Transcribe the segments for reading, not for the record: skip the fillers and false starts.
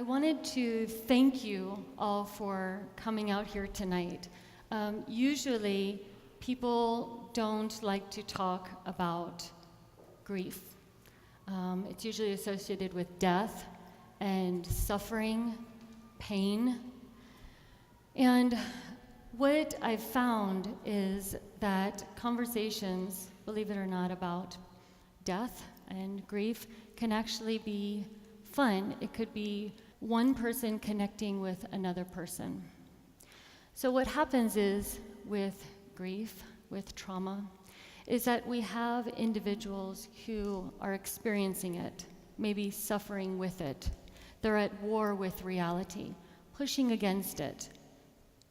I wanted to thank you all for coming out here tonight. Usually, people don't like to talk about grief. It's usually associated with death and suffering, pain. And what I've found is that conversations, believe it or not, about death and grief can actually be fun. It could be one person connecting with another person. So what happens is with grief, with trauma, is that we have individuals who are experiencing it, maybe suffering with it. They're at war with reality, pushing against it.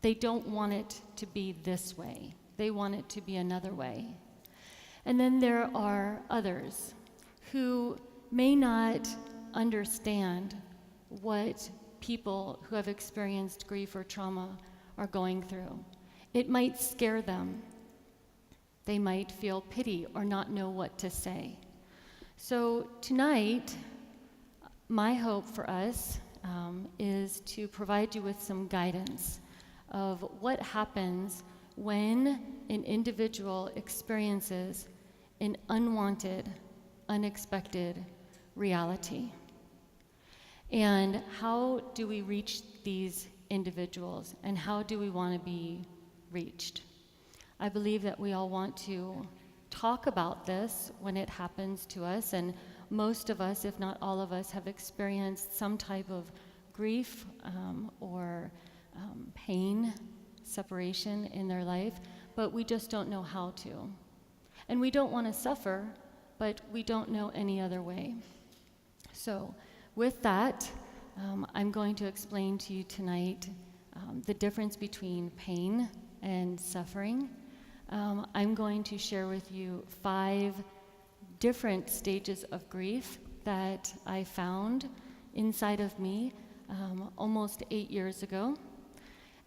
They don't want it to be this way. They want it to be another way. And then there are others who may not understand what people who have experienced grief or trauma are going through. It might scare them. They might feel pity or not know what to say. So tonight, my hope for us is to provide you with some guidance of what happens when an individual experiences an unwanted, unexpected reality. And how do we reach these individuals, and how do we want to be reached? I believe that we all want to talk about this when it happens to us, and most of us, if not all of us, have experienced some type of grief or pain, separation in their life, but we just don't know how to. And we don't want to suffer, but we don't know any other way. So with that, I'm going to explain to you tonight the difference between pain and suffering. I'm going to share with you 5 different stages of grief that I found inside of me almost 8 years ago,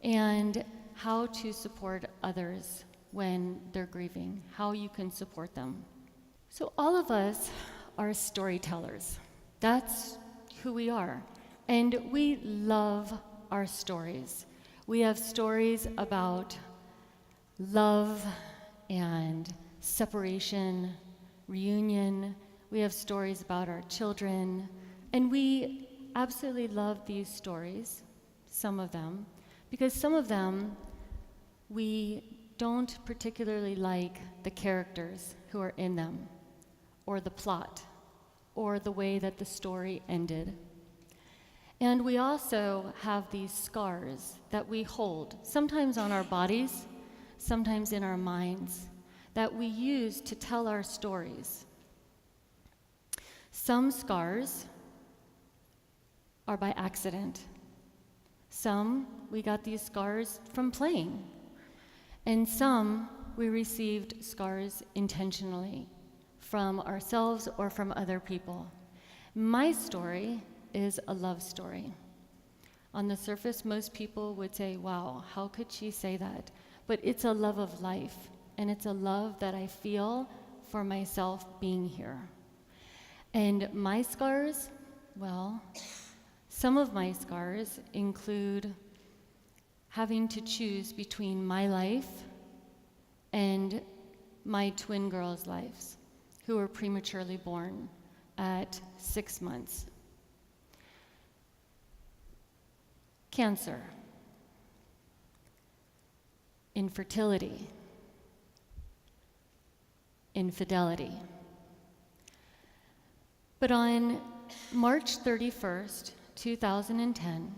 and how to support others when they're grieving, how you can support them. So all of us are storytellers. That's who we are. And we love our stories. We have stories about love and separation, reunion. We have stories about our children. And we absolutely love these stories, some of them, because some of them we don't particularly like the characters who are in them, or the plot, or the way that the story ended. And we also have these scars that we hold, sometimes on our bodies, sometimes in our minds, that we use to tell our stories. Some scars are by accident. Some, we got these scars from playing. And some, we received scars intentionally from ourselves or from other people. My story is a love story. On the surface, most people would say, wow, how could she say that? But it's a love of life, and it's a love that I feel for myself being here. And my scars, well, some of my scars include having to choose between my life and my twin girls' lives, who were prematurely born at 6 months. Cancer, infertility, infidelity. But on March 31st, 2010,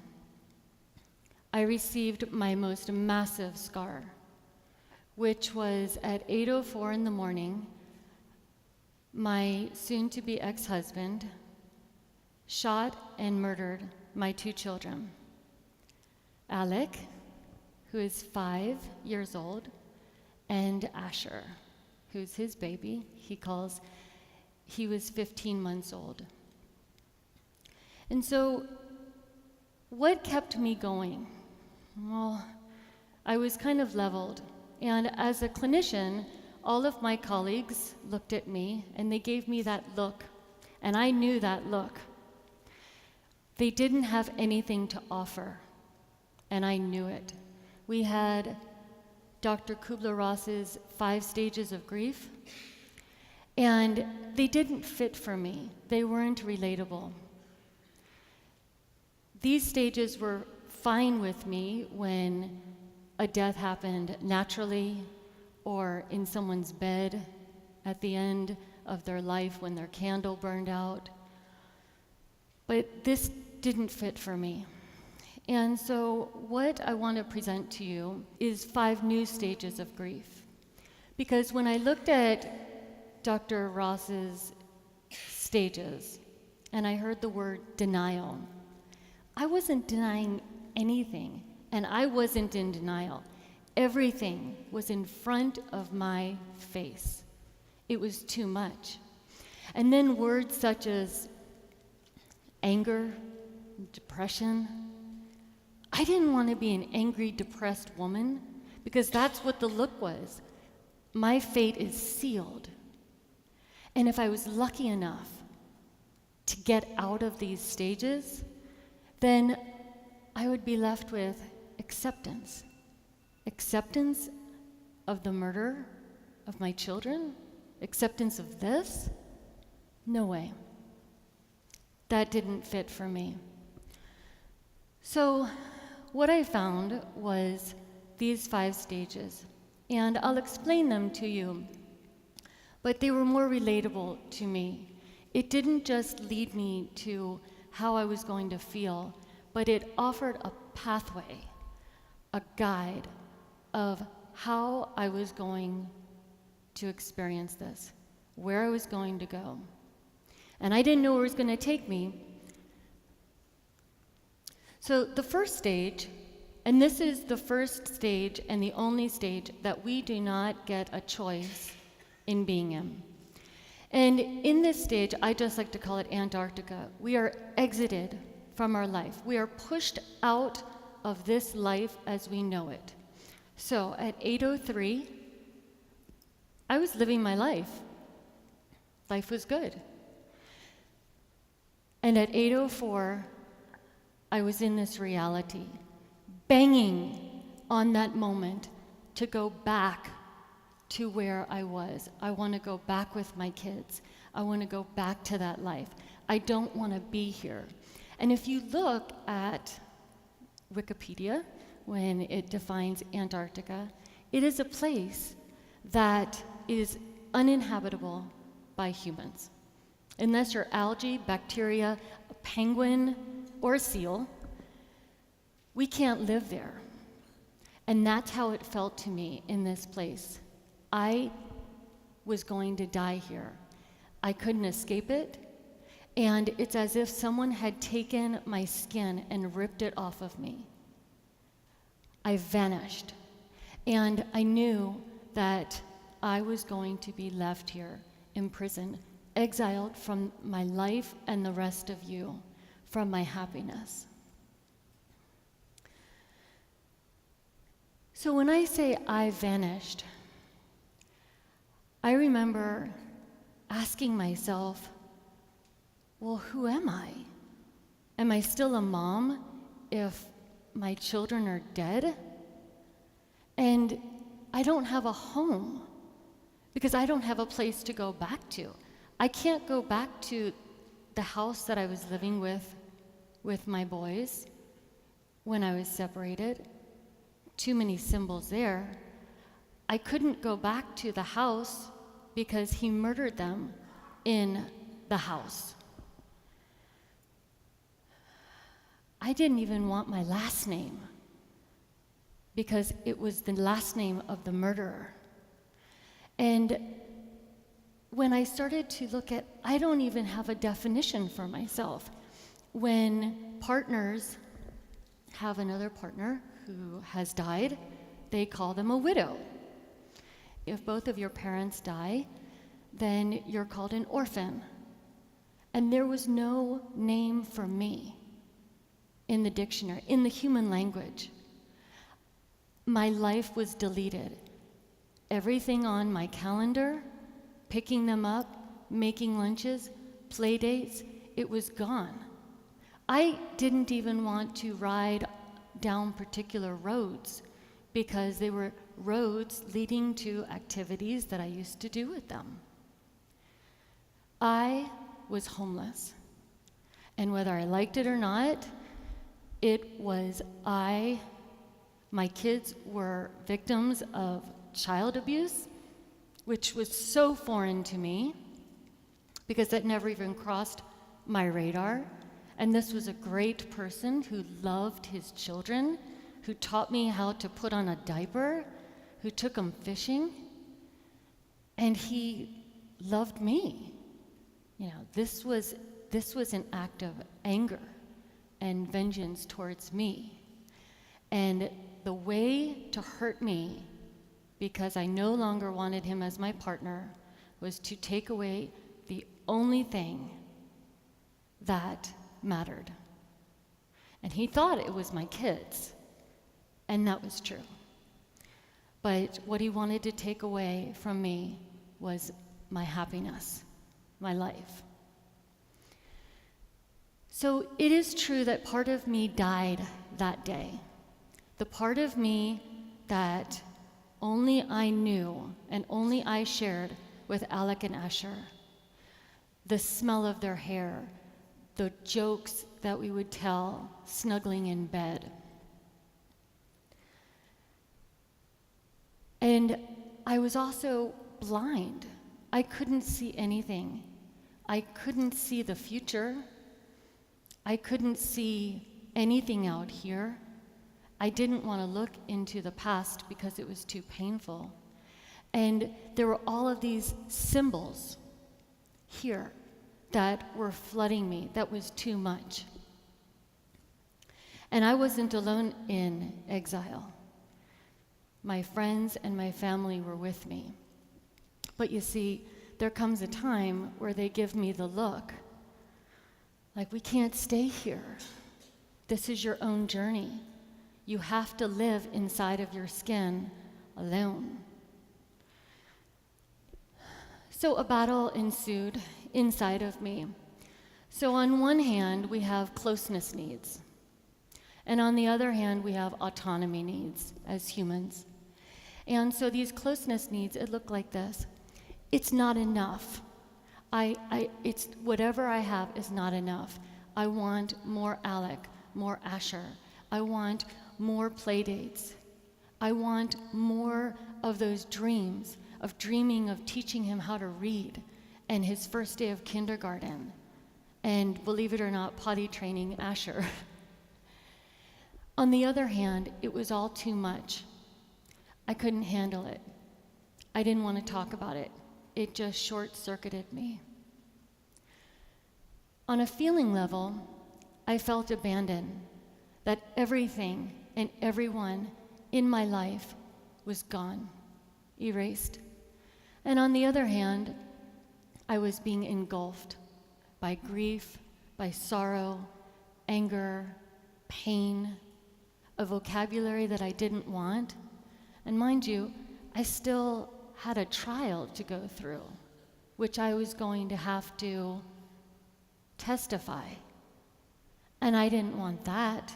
I received my most massive scar, which was at 8:04 in the morning. My soon-to-be ex-husband shot and murdered my 2 children. Alec, who is 5 years old, and Asher, who's his baby. He was 15 months old. And so, what kept me going? Well, I was kind of leveled. And as a clinician, all of my colleagues looked at me and they gave me that look. And I knew that look. They didn't have anything to offer, and I knew it. We had Dr. Kubler-Ross's 5 stages of grief, and they didn't fit for me. They weren't relatable. These stages were fine with me when a death happened naturally or in someone's bed at the end of their life when their candle burned out. But this didn't fit for me. And so what I want to present to you is 5 new stages of grief. Because when I looked at Dr. Ross's stages and I heard the word denial, I wasn't denying anything, and I wasn't in denial. Everything was in front of my face. It was too much. And then words such as anger, depression. I didn't want to be an angry, depressed woman because that's what the look was. My fate is sealed. And if I was lucky enough to get out of these stages, then I would be left with acceptance. Acceptance of the murder of my children? Acceptance of this? No way. That didn't fit for me. So what I found was these 5 stages, and I'll explain them to you, but they were more relatable to me. It didn't just lead me to how I was going to feel, but it offered a pathway, a guide of how I was going to experience this, where I was going to go. And I didn't know where it was going to take me. So the first stage, and this is the first stage and the only stage that we do not get a choice in being in. And in this stage, I just like to call it Antarctica. We are exited from our life. We are pushed out of this life as we know it. So at 8:03, I was living my life. Life was good. And at 8:04, I was in this reality, banging on that moment to go back to where I was. I want to go back with my kids. I want to go back to that life. I don't want to be here. And if you look at Wikipedia, when it defines Antarctica, it is a place that is uninhabitable by humans. Unless you're algae, bacteria, a penguin, or a seal, we can't live there. And that's how it felt to me in this place. I was going to die here. I couldn't escape it, and it's as if someone had taken my skin and ripped it off of me. I vanished, and I knew that I was going to be left here, imprisoned, exiled from my life and the rest of you, from my happiness. So when I say I vanished, I remember asking myself, well, who am I? Am I still a mom if my children are dead? And I don't have a home because I don't have a place to go back to. I can't go back to the house that I was living with my boys when I was separated. Too many symbols there. I couldn't go back to the house because he murdered them in the house. I didn't even want my last name because it was the last name of the murderer. And when I started to look at, I don't even have a definition for myself. When partners have another partner who has died, they call them a widow. If both of your parents die, then you're called an orphan. And there was no name for me in the dictionary, in the human language. My life was deleted. Everything on my calendar, picking them up, making lunches, play dates, it was gone. I didn't even want to ride down particular roads because they were roads leading to activities that I used to do with them. I was homeless. And whether I liked it or not, my kids were victims of child abuse, which was so foreign to me because that never even crossed my radar. And this was a great person who loved his children, who taught me how to put on a diaper, who took them fishing, and he loved me. This was an act of anger and vengeance towards me. And the way to hurt me, because I no longer wanted him as my partner, was to take away the only thing that mattered. And he thought it was my kids, and that was true. But what he wanted to take away from me was my happiness, my life. So it is true that part of me died that day. The part of me that only I knew and only I shared with Alec and Asher. The smell of their hair, the jokes that we would tell snuggling in bed. And I was also blind. I couldn't see anything. I couldn't see the future. I couldn't see anything out here. I didn't want to look into the past because it was too painful. And there were all of these symbols here that were flooding me, that was too much. And I wasn't alone in exile. My friends and my family were with me. But you see, there comes a time where they give me the look. Like, we can't stay here. This is your own journey. You have to live inside of your skin alone. So a battle ensued inside of me. So on one hand, we have closeness needs. And on the other hand, we have autonomy needs as humans. And so these closeness needs, it looked like this. It's not enough. It's whatever I have is not enough. I want more Alec, more Asher. I want more play dates. I want more of those dreams of dreaming of teaching him how to read and his first day of kindergarten. And believe it or not, potty training Asher. On the other hand, it was all too much. I couldn't handle it. I didn't want to talk about it. It just short-circuited me. On a feeling level, I felt abandoned, that everything and everyone in my life was gone, erased. And on the other hand, I was being engulfed by grief, by sorrow, anger, pain, a vocabulary that I didn't want. And mind you, I still had a trial to go through, which I was going to have to testify. And I didn't want that.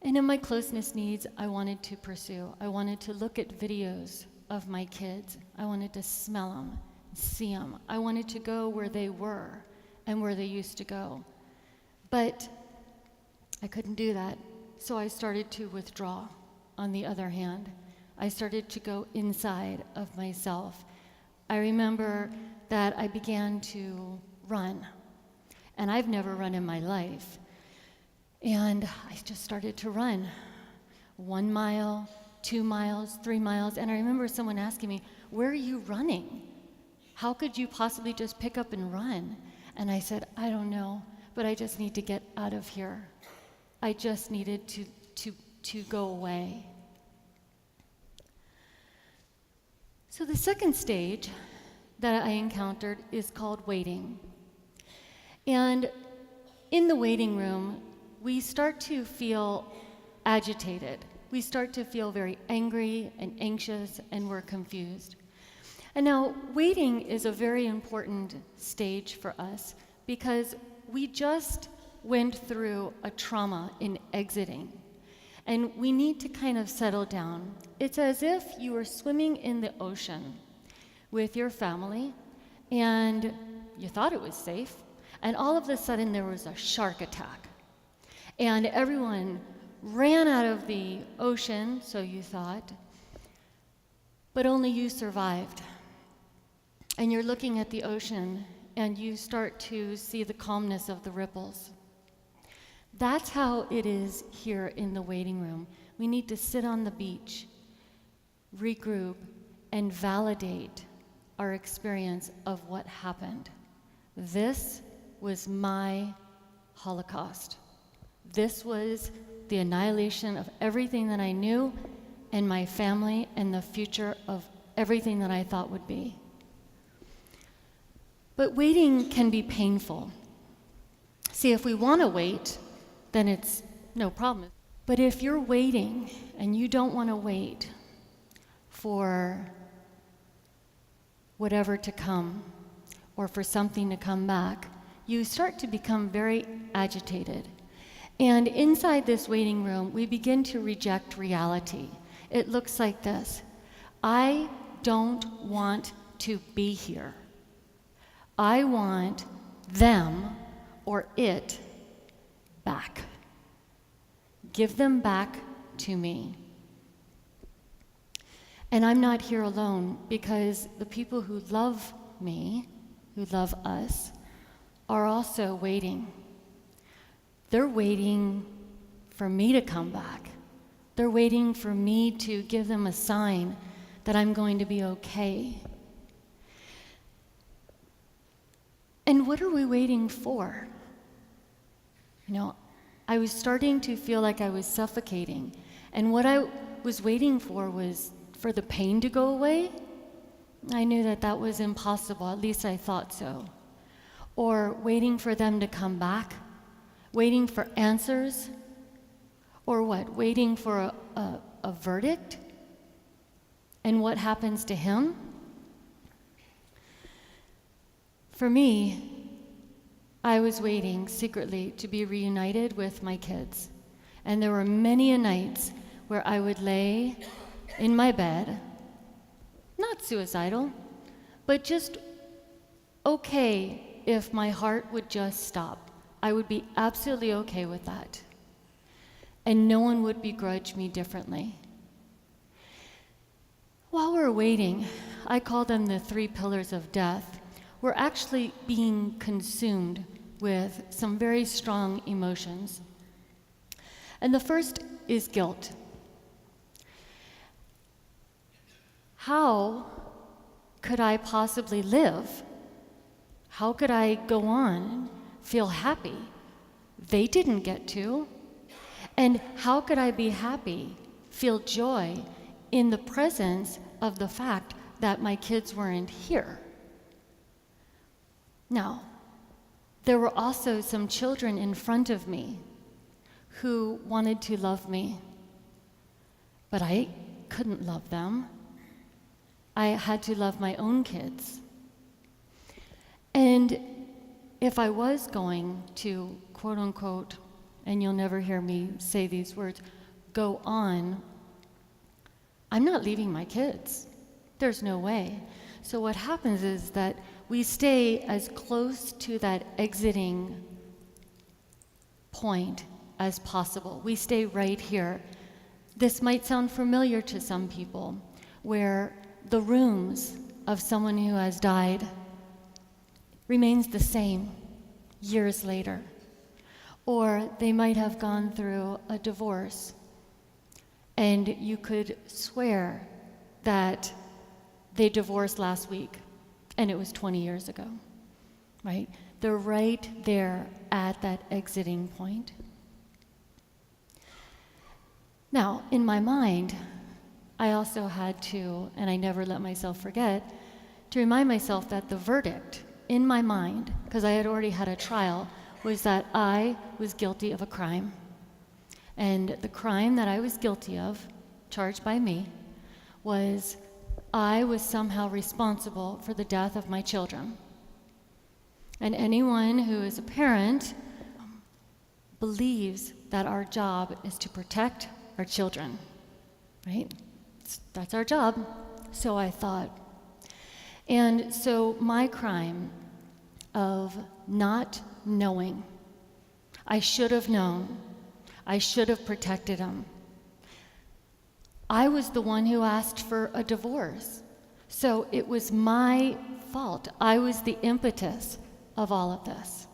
And in my closeness needs, I wanted to pursue. I wanted to look at videos of my kids. I wanted to smell them, see them. I wanted to go where they were and where they used to go. But I couldn't do that. So I started to withdraw. On the other hand, I started to go inside of myself. I remember that I began to run. And I've never run in my life. And I just started to run. 1 mile, 2 miles, 3 miles. And I remember someone asking me, "Where are you running? How could you possibly just pick up and run?" And I said, "I don't know, but I just need to get out of here. I just needed to go away." So the second stage that I encountered is called waiting. And in the waiting room, we start to feel agitated. We start to feel very angry and anxious, and we're confused. And now, waiting is a very important stage for us because we just went through a trauma in exiting, and we need to kind of settle down. It's as if you were swimming in the ocean with your family, and you thought it was safe, and all of a sudden there was a shark attack. And everyone ran out of the ocean, so you thought, but only you survived. And you're looking at the ocean, and you start to see the calmness of the ripples. That's how it is here in the waiting room. We need to sit on the beach, regroup, and validate our experience of what happened. This was my Holocaust. This was the annihilation of everything that I knew, and my family, and the future of everything that I thought would be. But waiting can be painful. See, if we want to wait, then it's no problem. But if you're waiting and you don't want to wait for whatever to come or for something to come back, you start to become very agitated. And inside this waiting room, we begin to reject reality. It looks like this: I don't want to be here. I want them or it back. Give them back to me. And I'm not here alone, because the people who love me, who love us, are also waiting. They're waiting for me to come back. They're waiting for me to give them a sign that I'm going to be okay. And what are we waiting for? You know, I was starting to feel like I was suffocating. And what I was waiting for was for the pain to go away. I knew that that was impossible, at least I thought so. Or waiting for them to come back, waiting for answers, or what? Waiting for a verdict? And what happens to him? For me, I was waiting secretly to be reunited with my kids. And there were many a nights where I would lay in my bed, not suicidal, but just okay if my heart would just stop. I would be absolutely okay with that. And no one would begrudge me differently. While we're waiting, I call them the 3 pillars of death. We're actually being consumed with some very strong emotions. And the first is guilt. How could I possibly live? How could I go on, feel happy? They didn't get to. And how could I be happy, feel joy in the presence of the fact that my kids weren't here? Now, there were also some children in front of me who wanted to love me, but I couldn't love them. I had to love my own kids. And if I was going to, quote unquote, and you'll never hear me say these words, go on, I'm not leaving my kids. There's no way. So what happens is that we stay as close to that exiting point as possible. We stay right here. This might sound familiar to some people, where the rooms of someone who has died remains the same years later. Or they might have gone through a divorce, and you could swear that they divorced last week, and it was 20 years ago, right? They're right there at that exiting point. Now, in my mind, I also had to, and I never let myself forget, to remind myself that the verdict in my mind, because I had already had a trial, was that I was guilty of a crime. And the crime that I was guilty of, charged by me, was I was somehow responsible for the death of my children. And anyone who is a parent believes that our job is to protect our children, right? That's our job. So I thought. And so my crime of not knowing, I should have known, I should have protected him. I was the one who asked for a divorce. So it was my fault. I was the impetus of all of this.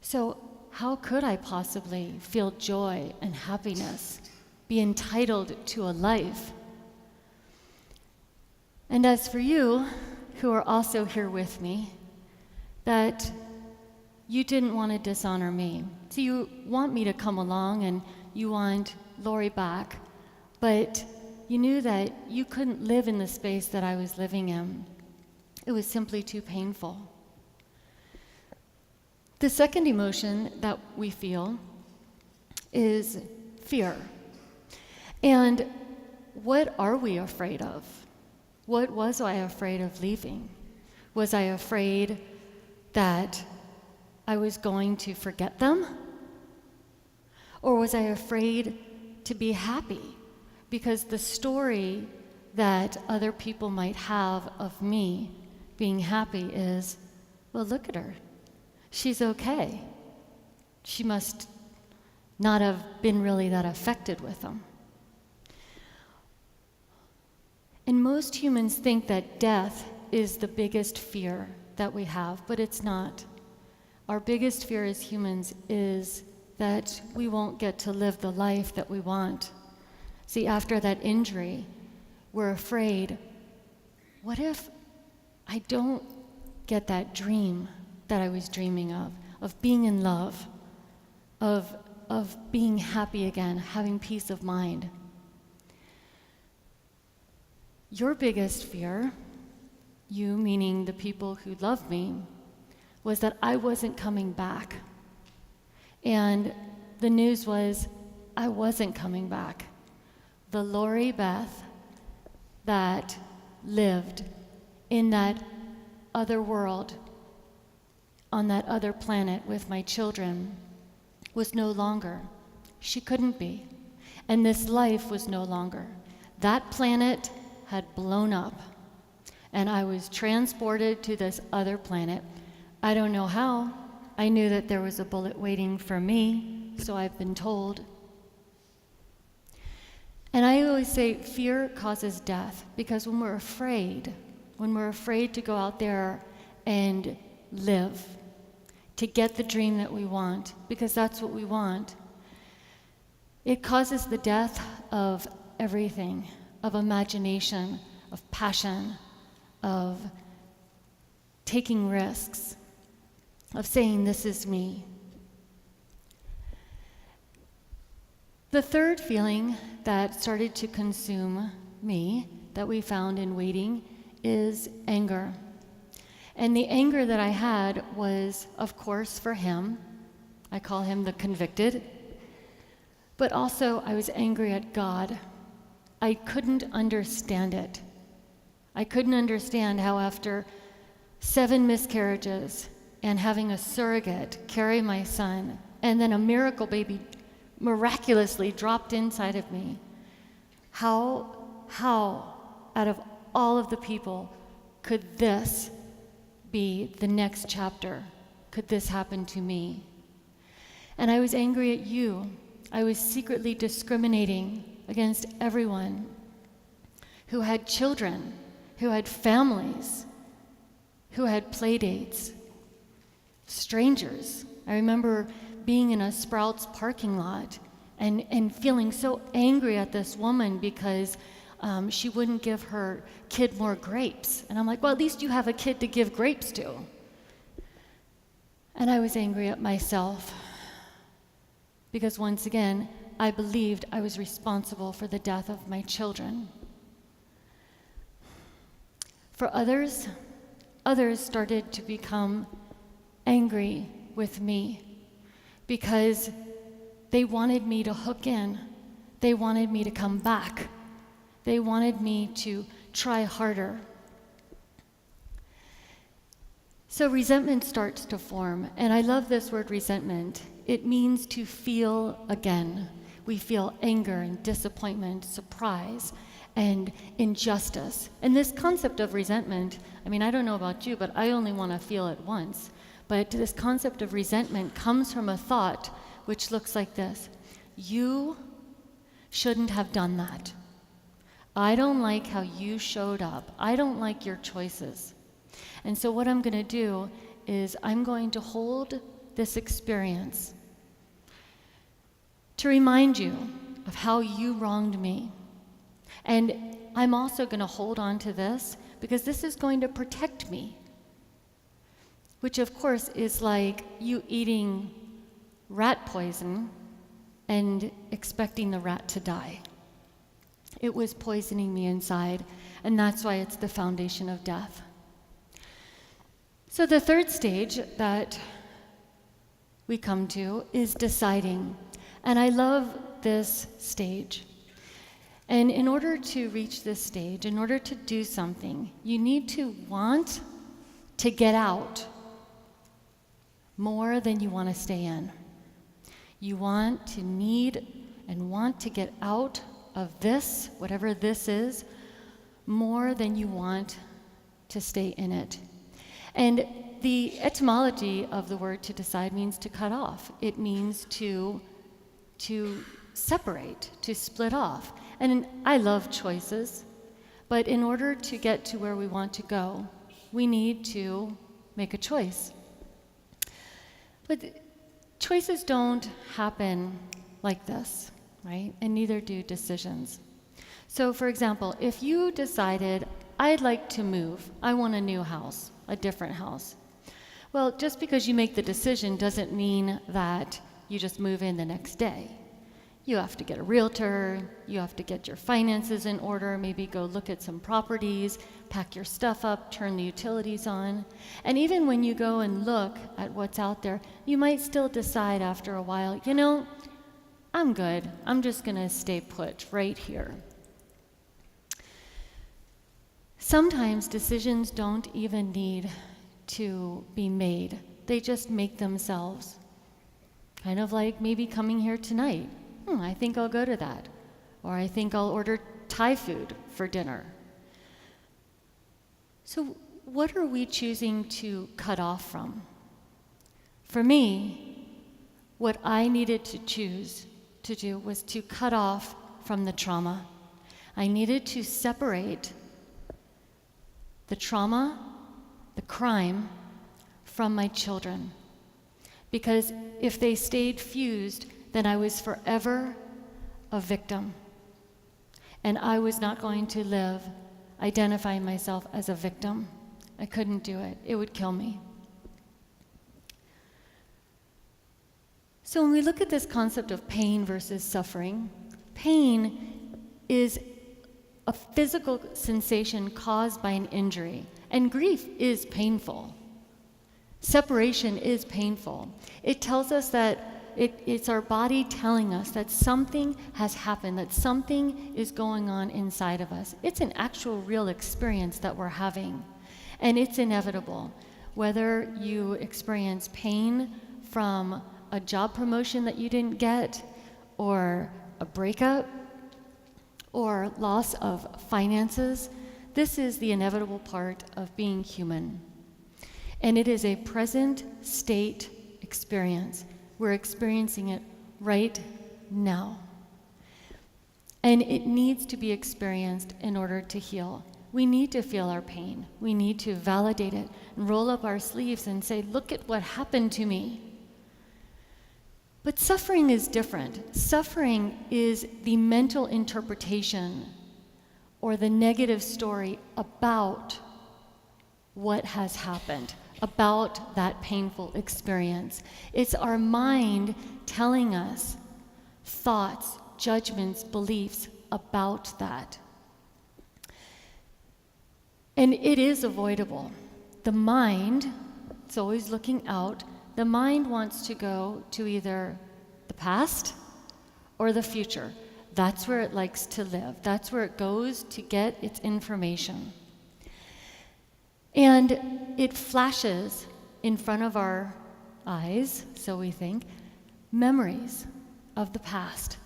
So how could I possibly feel joy and happiness, be entitled to a life? And as for you, who are also here with me, that you didn't want to dishonor me. So you want me to come along and you want Laurie back, but you knew that you couldn't live in the space that I was living in. It was simply too painful. The second emotion that we feel is fear. And what are we afraid of? What was I afraid of leaving? Was I afraid that I was going to forget them? Or was I afraid to be happy? Because the story that other people might have of me being happy is, well, look at her. She's okay. She must not have been really that affected with them. And most humans think that death is the biggest fear that we have, but it's not. Our biggest fear as humans is that we won't get to live the life that we want. See, after that injury, we're afraid, what if I don't get that dream that I was dreaming of being in love, of being happy again, having peace of mind? Your biggest fear, you meaning the people who love me, was that I wasn't coming back. And the news was I wasn't coming back. The Laurie Beth that lived in that other world, on that other planet with my children, was no longer. She couldn't be. And this life was no longer. That planet had blown up, and I was transported to this other planet. I don't know how. I knew that there was a bullet waiting for me, so I've been told. And I always say fear causes death, because when we're afraid to go out there and live, to get the dream that we want, because that's what we want, it causes the death of everything, of imagination, of passion, of taking risks, of saying, this is me. The third feeling that started to consume me, that we found in waiting, is anger. And the anger that I had was, of course, for him. I call him the convicted. But also, I was angry at God. I couldn't understand it. I couldn't understand how after 7 miscarriages and having a surrogate carry my son, and then a miracle baby miraculously dropped inside of me, how out of all of the people could this be the next chapter? Could this happen to me? And I was angry at you. I was secretly discriminating against everyone who had children, who had families, who had play dates, strangers. I remember being in a Sprouts parking lot and feeling so angry at this woman because she wouldn't give her kid more grapes. And I'm like, well, at least you have a kid to give grapes to. And I was angry at myself because once again, I believed I was responsible for the death of my children. For others started to become angry with me because they wanted me to hook in. They wanted me to come back. They wanted me to try harder. So resentment starts to form, and I love this word resentment. It means to feel again. We feel anger and disappointment, surprise, and injustice. And this concept of resentment, I mean, I don't know about you, but I only want to feel it once. But this concept of resentment comes from a thought which looks like this: you shouldn't have done that. I don't like how you showed up. I don't like your choices. And so what I'm going to do is I'm going to hold this experience to remind you of how you wronged me. And I'm also going to hold on to this because this is going to protect me, which of course is like you eating rat poison and expecting the rat to die. It was poisoning me inside, and that's why it's the foundation of death. So the third stage that we come to is deciding. And I love this stage. And in order to reach this stage, in order to do something, you need to want to get out more than you want to stay in. You want to need and want to get out of this, whatever this is, more than you want to stay in it. And the etymology of the word to decide means to cut off. It means to separate, to split off. And I love choices, but in order to get to where we want to go, we need to make a choice. But choices don't happen like this, right? And neither do decisions. So for example, if you decided, I'd like to move, I want a new house, a different house. Well, just because you make the decision doesn't mean that you just move in the next day. You have to get a realtor, you have to get your finances in order, maybe go look at some properties, pack your stuff up, turn the utilities on. And even when you go and look at what's out there, you might still decide after a while, you know, I'm good. I'm just gonna stay put right here. Sometimes decisions don't even need to be made. They just make themselves. Kind of like maybe coming here tonight. I think I'll go to that. Or I think I'll order Thai food for dinner. So what are we choosing to cut off from? For me, what I needed to choose to do was to cut off from the trauma. I needed to separate the trauma, the crime, from my children. Because if they stayed fused, then I was forever a victim. And I was not going to identifying myself as a victim. I couldn't do it. It would kill me. So when we look at this concept of pain versus suffering, pain is a physical sensation caused by an injury, and grief is painful. Separation is painful. It tells us that it's our body telling us that something has happened, that something is going on inside of us. It's an actual real experience that we're having, and it's inevitable. Whether you experience pain from a job promotion that you didn't get, or a breakup, or loss of finances, this is the inevitable part of being human. And it is a present state experience. We're experiencing it right now. And it needs to be experienced in order to heal. We need to feel our pain. We need to validate it and roll up our sleeves and say, look at what happened to me. But suffering is different. Suffering is the mental interpretation or the negative story about what has happened, about that painful experience. It's our mind telling us thoughts, judgments, beliefs about that. And it is avoidable. The mind, it's always looking out. The mind wants to go to either the past or the future. That's where it likes to live. That's where it goes to get its information. And it flashes in front of our eyes, so we think, memories of the past,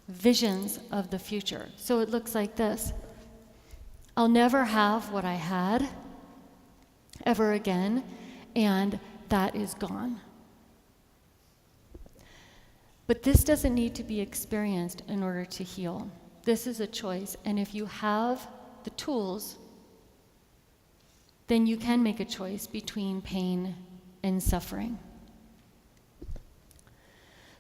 visions of the future. So it looks like this. I'll never have what I had ever again, and that is gone. But this doesn't need to be experienced in order to heal. This is a choice, and if you have the tools, then you can make a choice between pain and suffering.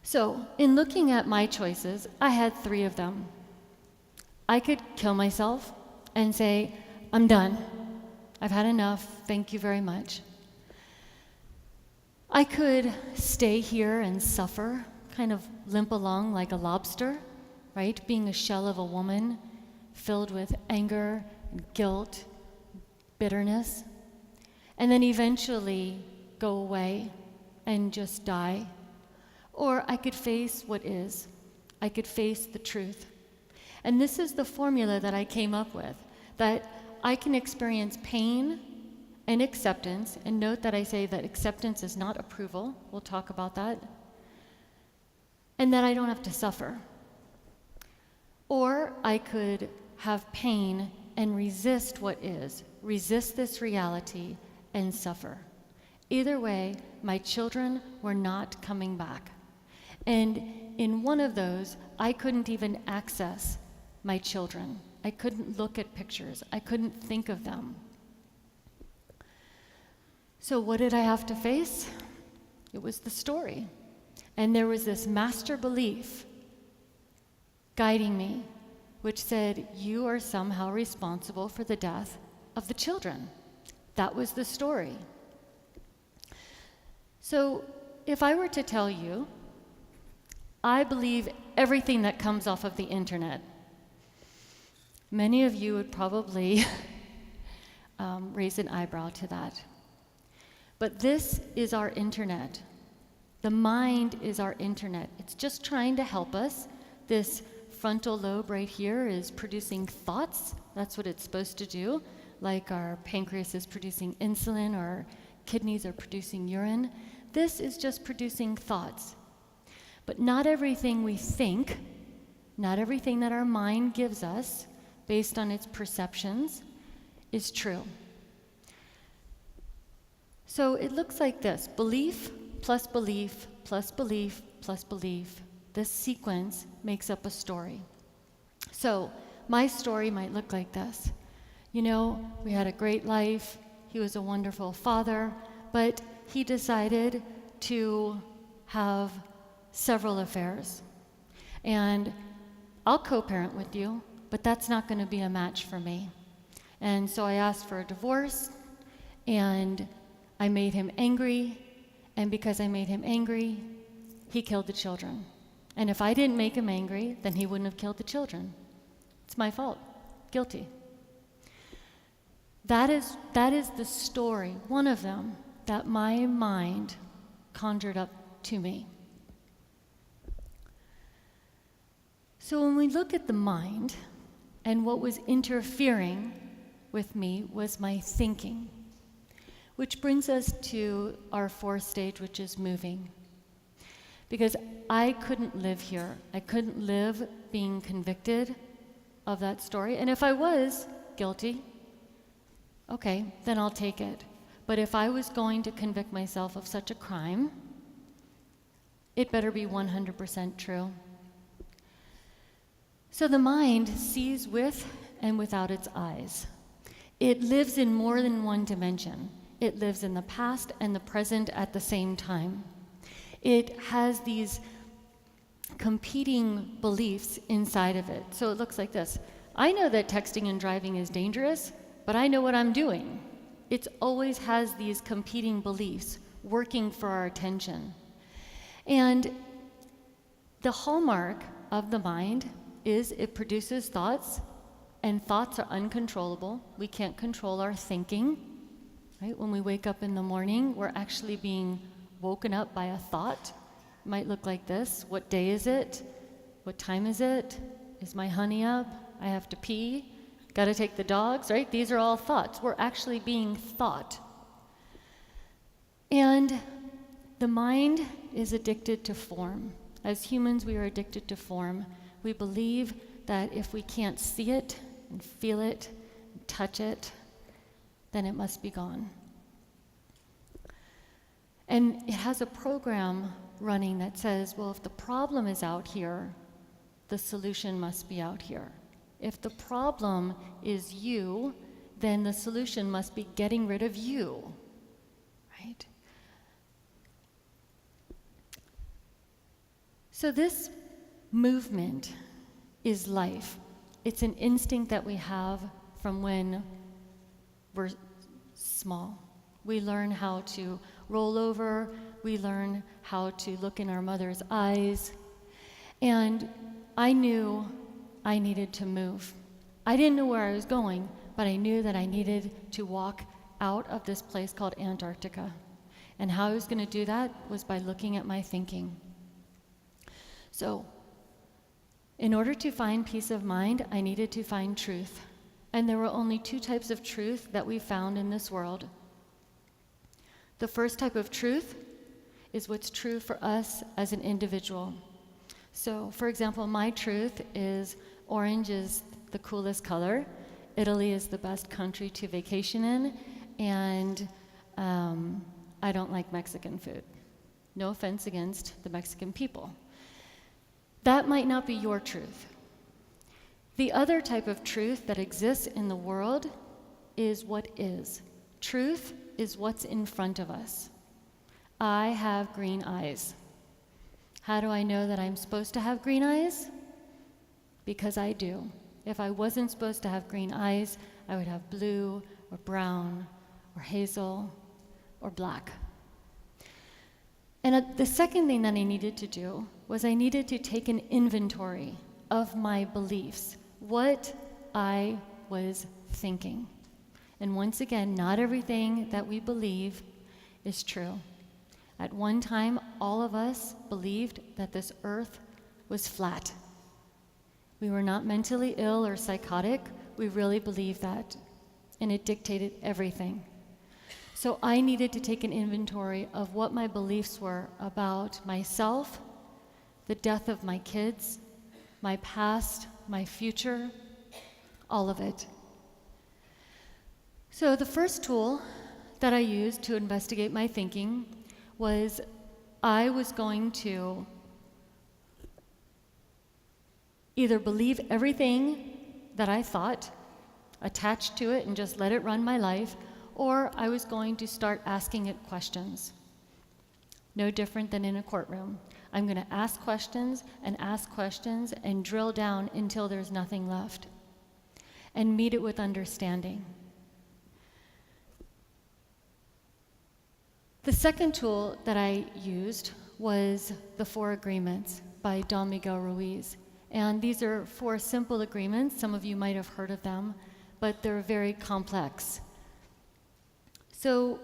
So, in looking at my choices, I had 3 of them. I could kill myself and say, I'm done. I've had enough. Thank you very much. I could stay here and suffer, kind of limp along like a lobster, right? Being a shell of a woman filled with anger and guilt, bitterness, and then eventually go away and just die. Or I could face what is. I could face the truth. And this is the formula that I came up with, that I can experience pain and acceptance, and note that I say that acceptance is not approval. We'll talk about that. And that I don't have to suffer. Or I could have pain and resist what is, resist this reality and suffer. Either way, my children were not coming back. And in one of those, I couldn't even access my children. I couldn't look at pictures. I couldn't think of them. So what did I have to face? It was the story. And there was this master belief guiding me, which said, you are somehow responsible for the death of the children. That was the story. So if I were to tell you, I believe everything that comes off of the internet, many of you would probably raise an eyebrow to that. But this is our internet. The mind is our internet. It's just trying to help us. This frontal lobe right here is producing thoughts. That's what it's supposed to do. Like our pancreas is producing insulin, or our kidneys are producing urine. This is just producing thoughts. But not everything we think, not everything that our mind gives us, based on its perceptions, is true. So it looks like this: belief plus belief plus belief plus belief. This sequence makes up a story. So my story might look like this. You know, we had a great life. He was a wonderful father, but he decided to have several affairs. And I'll co-parent with you, but that's not going to be a match for me. And so I asked for a divorce, and I made him angry, and because I made him angry, he killed the children. And if I didn't make him angry, then he wouldn't have killed the children. It's my fault. Guilty. That is the story, one of them, that my mind conjured up to me. So when we look at the mind, and what was interfering with me was my thinking, which brings us to our 4th stage, which is moving. Because I couldn't live here. I couldn't live being convicted of that story. And if I was guilty, okay, then I'll take it. But if I was going to convict myself of such a crime, it better be 100% true. So the mind sees with and without its eyes. It lives in more than one dimension. It lives in the past and the present at the same time. It has these competing beliefs inside of it. So it looks like this. I know that texting and driving is dangerous, but I know what I'm doing. It always has these competing beliefs working for our attention. And the hallmark of the mind is it produces thoughts, and thoughts are uncontrollable. We can't control our thinking, right? When we wake up in the morning, we're actually being woken up by a thought. It might look like this: what day is it? What time is it? Is my honey up? I have to pee. Got to take the dogs, right? These are all thoughts. We're actually being thought. And the mind is addicted to form. As humans, we are addicted to form. We believe that if we can't see it and feel it, and touch it, then it must be gone. And it has a program running that says, well, if the problem is out here, the solution must be out here. If the problem is you, then the solution must be getting rid of you, right? So this movement is life. It's an instinct that we have from when we're small. We learn how to roll over, we learn how to look in our mother's eyes, and I knew I needed to move. I didn't know where I was going, but I knew that I needed to walk out of this place called Antarctica. And how I was going to do that was by looking at my thinking. So, in order to find peace of mind, I needed to find truth. And there were only two types of truth that we found in this world. The first type of truth is what's true for us as an individual. So, for example, my truth is orange is the coolest color, Italy is the best country to vacation in, and I don't like Mexican food. No offense against the Mexican people. That might not be your truth. The other type of truth that exists in the world is what is. Truth is what's in front of us. I have green eyes. How do I know that I'm supposed to have green eyes? Because I do. If I wasn't supposed to have green eyes, I would have blue or brown or hazel or black. And the second thing that I needed to do was I needed to take an inventory of my beliefs, what I was thinking. And once again, not everything that we believe is true. At one time, all of us believed that this earth was flat. We were not mentally ill or psychotic. We really believed that. And it dictated everything. So I needed to take an inventory of what my beliefs were about myself, the death of my kids, my past, my future, all of it. So the first tool that I used to investigate my thinking was I was going to either believe everything that I thought, attach to it and just let it run my life, or I was going to start asking it questions. No different than in a courtroom. I'm going to ask questions and drill down until there's nothing left, and meet it with understanding. The second tool that I used was the 4 Agreements by Don Miguel Ruiz. And these are 4 simple agreements. Some of you might have heard of them, but they're very complex. So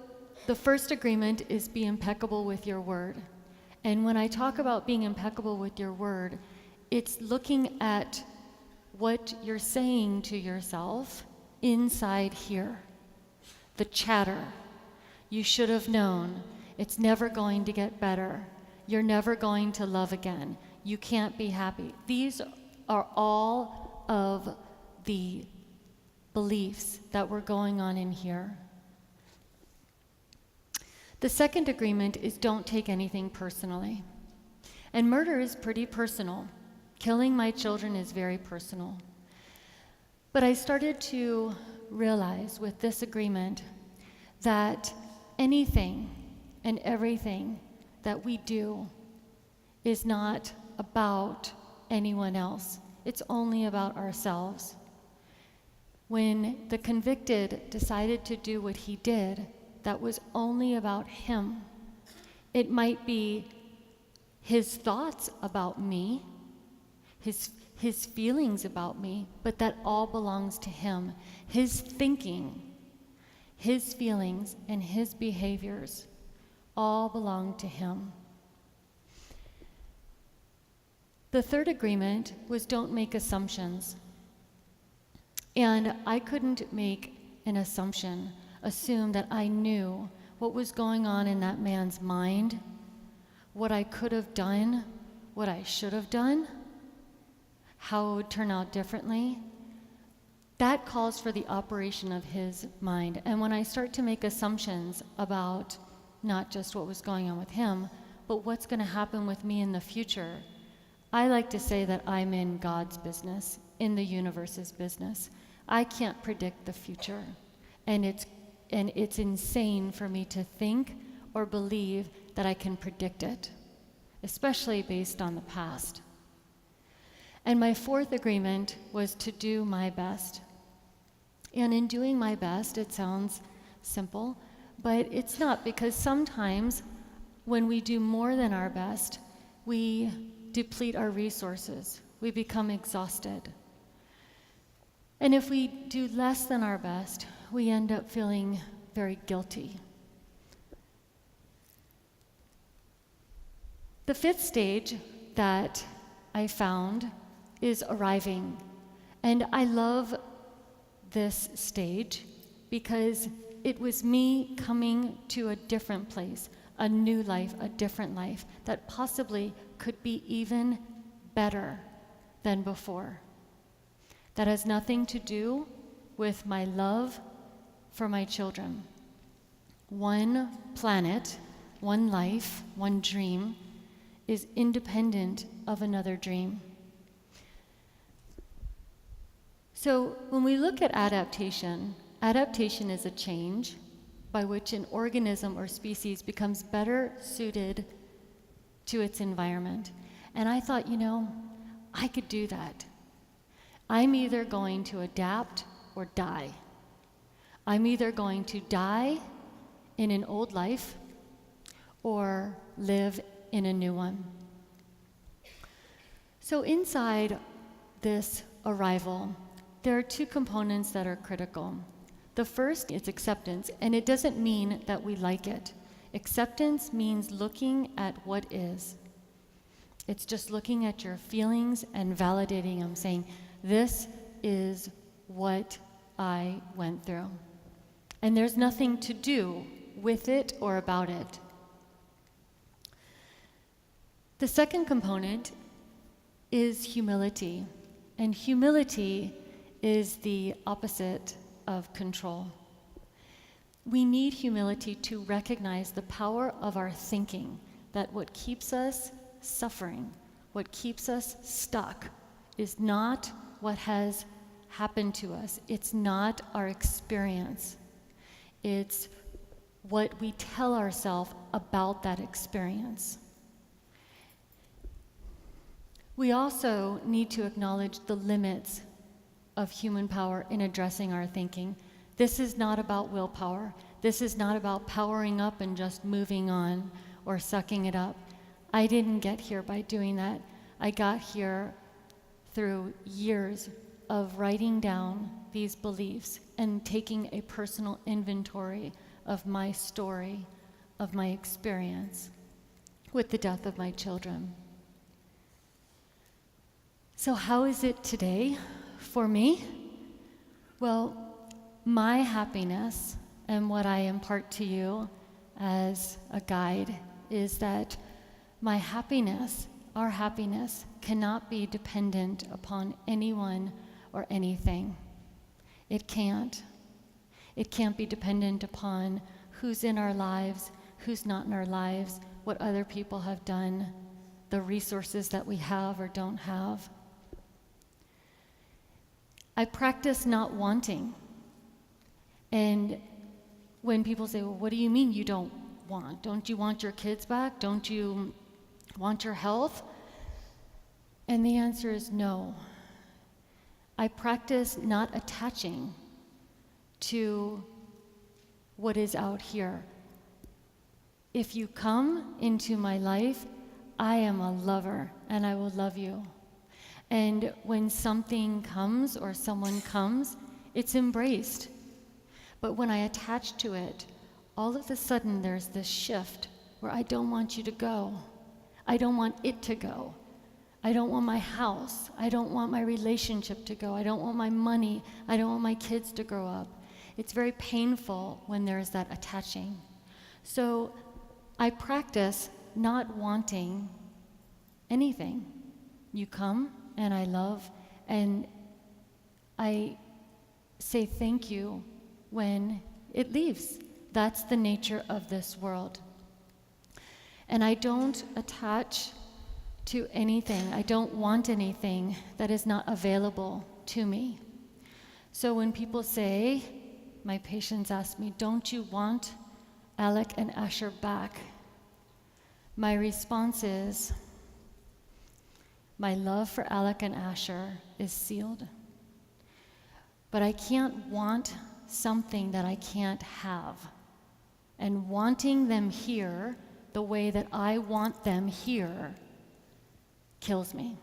the first agreement is be impeccable with your word. And when I talk about being impeccable with your word, it's looking at what you're saying to yourself inside here. The chatter. You should have known. It's never going to get better. You're never going to love again. You can't be happy. These are all of the beliefs that were going on in here. The second agreement is don't take anything personally. And murder is pretty personal. Killing my children is very personal. But I started to realize with this agreement that anything and everything that we do is not about anyone else. It's only about ourselves. When the convicted decided to do what he did, that was only about him. It might be his thoughts about me, his feelings about me, but that all belongs to him. His thinking, his feelings, and his behaviors all belong to him. The third agreement was don't make assumptions. And I couldn't make an assume that I knew what was going on in that man's mind, what I could have done, what I should have done, how it would turn out differently. That calls for the operation of his mind. And when I start to make assumptions about not just what was going on with him, but what's going to happen with me in the future, I like to say that I'm in God's business, in the universe's business. I can't predict the future. And it's insane for me to think or believe that I can predict it, especially based on the past. And my fourth agreement was to do my best. And in doing my best, it sounds simple, but it's not, because sometimes when we do more than our best, we deplete our resources. We become exhausted. And if we do less than our best, we end up feeling very guilty. The fifth stage that I found is arriving. And I love this stage because it was me coming to a different place, a new life, a different life that possibly could be even better than before. That has nothing to do with my love for my children. One planet, one life, one dream is independent of another dream. So when we look at adaptation, adaptation is a change by which an organism or species becomes better suited to its environment. And I thought, I could do that. I'm either going to adapt or die. I'm either going to die in an old life or live in a new one. So inside this arrival, there are two components that are critical. The first is acceptance, and it doesn't mean that we like it. Acceptance means looking at what is. It's just looking at your feelings and validating them, saying, this is what I went through. And there's nothing to do with it or about it. The second component is humility. And humility is the opposite of control. We need humility to recognize the power of our thinking, that what keeps us suffering, what keeps us stuck, is not what has happened to us. It's not our experience. It's what we tell ourselves about that experience. We also need to acknowledge the limits of human power in addressing our thinking. This is not about willpower. This is not about powering up and just moving on or sucking it up. I didn't get here by doing that. I got here through years of writing down these beliefs and taking a personal inventory of my story, of my experience with the death of my children. So how is it today for me? Well, my happiness and what I impart to you as a guide is that my happiness, our happiness, cannot be dependent upon anyone or anything. It can't. It can't be dependent upon who's in our lives, who's not in our lives, what other people have done, the resources that we have or don't have. I practice not wanting. And when people say, well, what do you mean you don't want? Don't you want your kids back? Don't you want your health? And the answer is no. I practice not attaching to what is out here. If you come into my life, I am a lover and I will love you. And when something comes or someone comes, it's embraced. But when I attach to it, all of a sudden there's this shift where I don't want you to go. I don't want it to go. I don't want my house. I don't want my relationship to go. I don't want my money. I don't want my kids to grow up. It's very painful when there's that attaching. So I practice not wanting anything. You come and I love and I say thank you when it leaves. That's the nature of this world. And I don't attach to anything. I don't want anything that is not available to me. So when people say, my patients ask me, don't you want Alec and Asher back? My response is, my love for Alec and Asher is sealed. But I can't want something that I can't have. And wanting them here the way that I want them here kills me.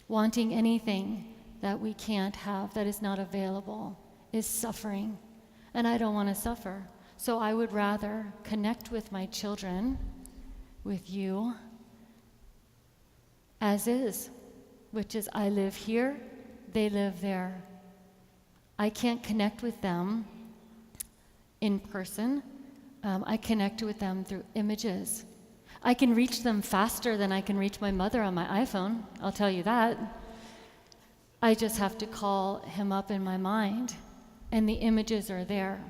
Wanting anything that we can't have, that is not available, is suffering. And I don't want to suffer. So I would rather connect with my children, with you, as is, which is I live here, they live there. I can't connect with them in person. I connect with them through images. I can reach them faster than I can reach my mother on my iPhone, I'll tell you that. I just have to call him up in my mind, and the images are there.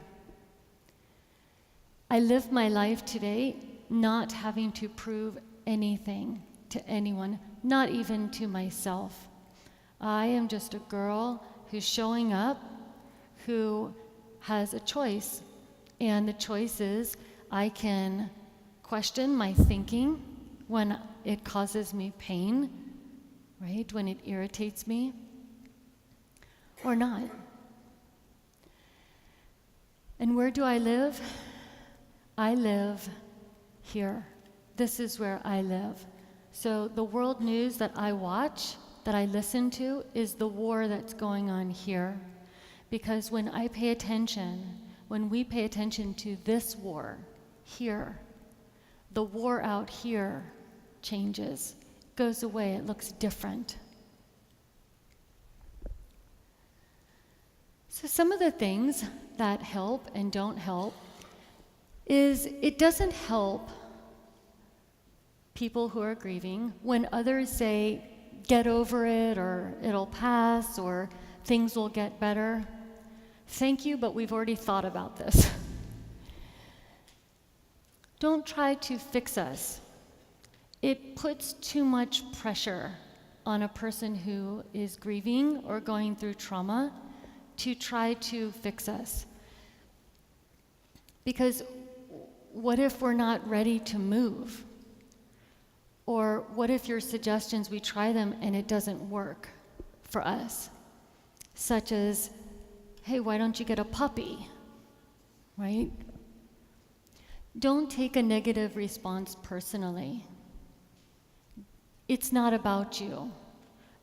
I live my life today not having to prove anything to anyone, not even to myself. I am just a girl who's showing up, who has a choice. And the choice is I can question my thinking when it causes me pain, right? When it irritates me, or not. And where do I live? I live here. This is where I live. So the world news that I watch, that I listen to, is the war that's going on here. Because when I pay attention, when we pay attention to this war here, the war out here changes, goes away, it looks different. So some of the things that help and don't help is it doesn't help people who are grieving when others say, get over it, or it'll pass, or things will get better. Thank you, but we've already thought about this. Don't try to fix us. It puts too much pressure on a person who is grieving or going through trauma to try to fix us. Because what if we're not ready to move? Or what if your suggestions, we try them and it doesn't work for us? Such as, hey, why don't you get a puppy, right? Don't take a negative response personally. It's not about you.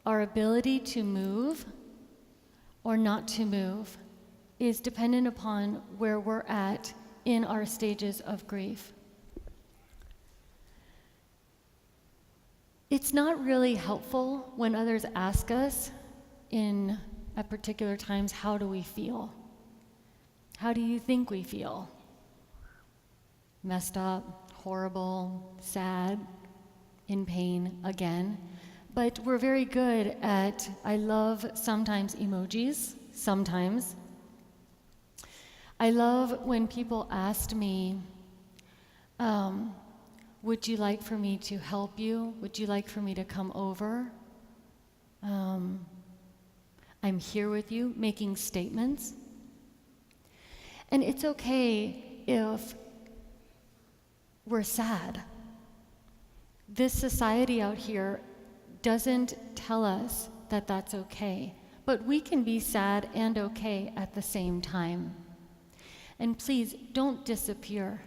Our ability to move or not to move is dependent upon where we're at in our stages of grief. It's not really helpful when others ask us at particular times, how do we feel? How do you think we feel? Messed up, horrible, sad, in pain again. But we're very good at, I love sometimes emojis, sometimes. I love when people asked me, would you like for me to help you? Would you like for me to come over? I'm here with you, making statements. And it's okay if we're sad. This society out here doesn't tell us that that's okay, but we can be sad and okay at the same time. And please, don't disappear.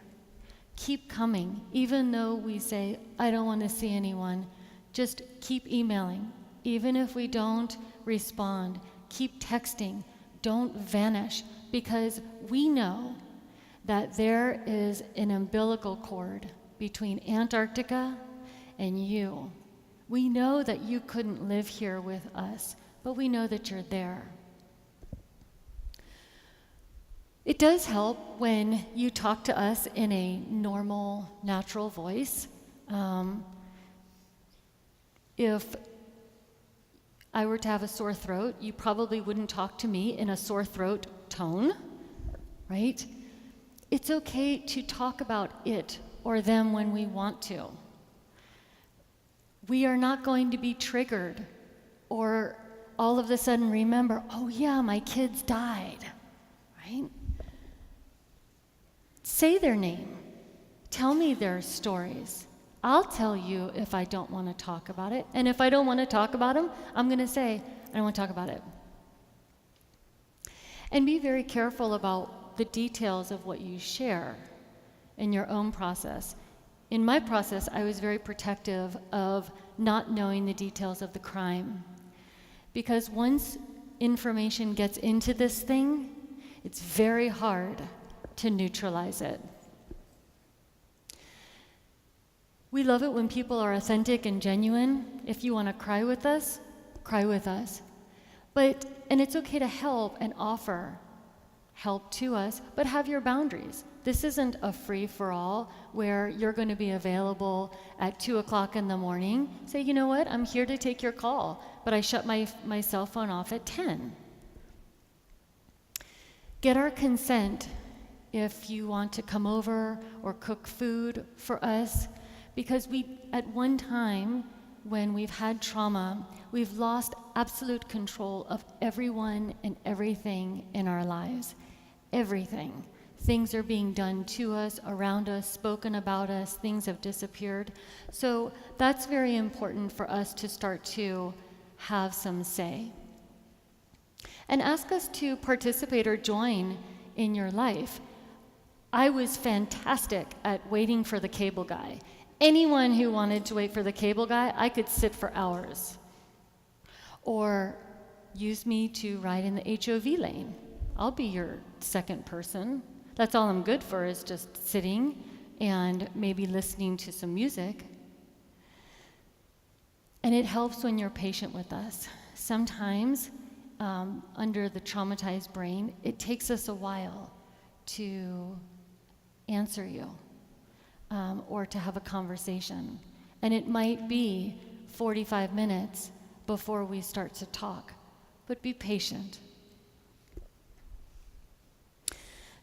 Keep coming, even though we say, I don't want to see anyone. Just keep emailing. Even if we don't respond, keep texting. Don't vanish, because we know that there is an umbilical cord between Antarctica and you. We know that you couldn't live here with us, but we know that you're there. It does help when you talk to us in a normal, natural voice. If I were to have a sore throat, you probably wouldn't talk to me in a sore throat tone, right? It's okay to talk about it or them when we want to. We are not going to be triggered or all of a sudden remember, oh yeah, my kids died, right? Say their name. Tell me their stories. I'll tell you if I don't want to talk about it. And if I don't want to talk about them, I'm going to say, I don't want to talk about it. And be very careful about the details of what you share in your own process. In my process, I was very protective of not knowing the details of the crime. Because once information gets into this thing, it's very hard to neutralize it. We love it when people are authentic and genuine. If you want to cry with us, cry with us. And it's okay to help and offer help to us, but have your boundaries. This isn't a free-for-all where you're going to be available at 2 o'clock in the morning. Say, you know what, I'm here to take your call, but I shut my cell phone off at 10. Get our consent if you want to come over or cook food for us, because at one time, when we've had trauma, we've lost absolute control of everyone and everything in our lives. Everything. Things are being done to us, around us, spoken about us, things have disappeared. So that's very important for us to start to have some say. And ask us to participate or join in your life. I was fantastic at waiting for the cable guy. Anyone who wanted to wait for the cable guy, I could sit for hours. Or use me to ride in the HOV lane. I'll be your second person. That's all I'm good for, is just sitting and maybe listening to some music. And it helps when you're patient with us. Sometimes, under the traumatized brain, it takes us a while to answer you. Or to have a conversation. And it might be 45 minutes before we start to talk, but be patient.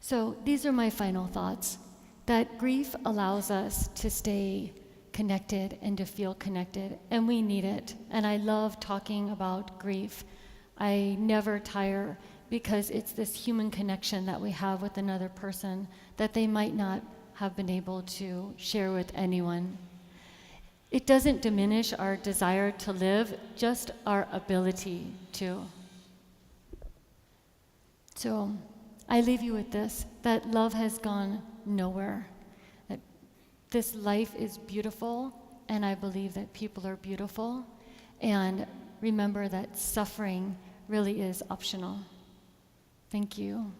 So these are my final thoughts, that grief allows us to stay connected and to feel connected, and we need it. And I love talking about grief. I never tire, because it's this human connection that we have with another person that they might not have been able to share with anyone. It doesn't diminish our desire to live, just our ability to. So I leave you with this, that love has gone nowhere. That this life is beautiful, and I believe that people are beautiful. And remember that suffering really is optional. Thank you.